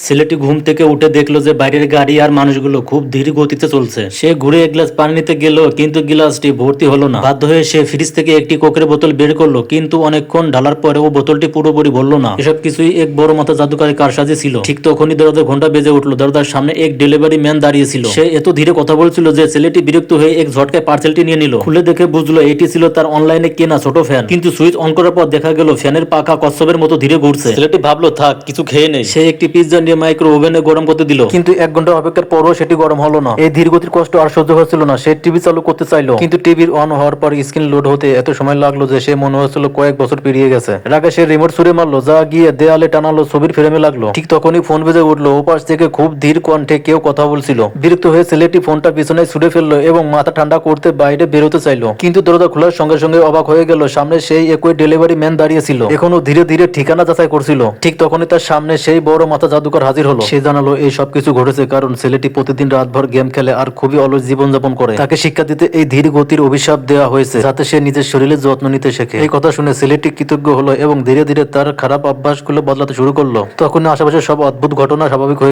ছেলেটি ঘুম থেকে উঠে দেখলো যে বাইরের গাড়ি আর মানুষগুলো খুব ধীর গতিতে চলছে। সে ঘুরে এক গ্লাস পানি নিতে গেল, কিন্তু গ্লাসটি ভর্তি হলো না। বাধ্য হয়ে সে ফ্রিজ থেকে একটি কোকের বোতল বের করলো, কিন্তু অনেকক্ষণ ঢালার পরে ও বোতলটি পুরোপুরি ভরলো না। এসব কিছুই এক বড় মাথা জাদুকারী কারসাজি ছিল। ঠিক তখনই দরজার ঘন্টা বেজে উঠলো। দরজার সামনে এক ডেলিভারি ম্যান দাঁড়িয়ে ছিল। সে এত ধীরে কথা বলছিল যে ছেলেটি বিরক্ত হয়ে এক ঝটকায় পার্সেলটি নিয়ে নিল। খুলে দেখে বুঝলো এটি ছিল তার অনলাইনে কেনা ছোট ফ্যান। কিন্তু সুইচ অন করার পর দেখা গেল ফ্যানের পাখা কচ্ছপের মতো ধীরে ঘুরছে। ছেলেটি ভাবলো থাক, কিছু খেয়ে নেই। সে একটি পিৎজা নিয়ে মাইক্রো ওভেনে গরম করতে দিল, কিন্তু 1 ঘন্টা অপেক্ষার পরও সেটি গরম হলো না। এই ধীর গতির কষ্ট আর সহ্য হচ্ছিল না। সে টিভি চালু করতে চাইলো, কিন্তু টিভির অন হওয়ার পর স্ক্রিন লোড হতে এত সময় লাগলো যে সে মনে হচ্ছিল কয়েক বছর পেরিয়ে গেছে। রাগে সে রিমোট ছুড়ে মারলো, যা গিয়ে দেয়ালে টানালো, ছবির ফ্রেমে লাগলো। ঠিক তখনই ফোন বেজে উঠলো। ওপাশ থেকে খুব ধীর কণ্ঠে কেউ কথা বলছিল। বিরক্ত হয়ে ছেলেটি ফোনটা পিছনে ছুড়ে ফেললো এবং মাথা ঠান্ডা করতে বাইরে বেরোতে চাইলো, কিন্তু দরজা খোলার সঙ্গে সঙ্গে অবাক হয়ে গেল। সামনে সেই একই ডেলিভারি ম্যান দাঁড়িয়ে ছিল, এখনো ধীরে ধীরে ঠিকানা যাচাই করছিল। ঠিক তখনই তার সামনে সেই বড় মাথা জাদুকর হাজির হলো। সে জানালো এই সবকিছু ঘটেছে কারণ ছেলেটি প্রতিদিন রাতভর গেম খেলে আর খুবই অলস জীবনযাপন করে। তাকে শিক্ষা দিতে এই ধীর গতির অভিশাপ দেওয়া হয়েছে, যাতে সে নিজের শরীরের যত্ন নিতে শেখে। এই কথা শুনে ছেলেটি কৃতজ্ঞ হলো এবং ধীরে ধীরে তার খারাপ অভ্যাসগুলো বদলাতে শুরু করলো। তখন আশেপাশে সব অদ্ভুত ঘটনা স্বাভাবিক হয়ে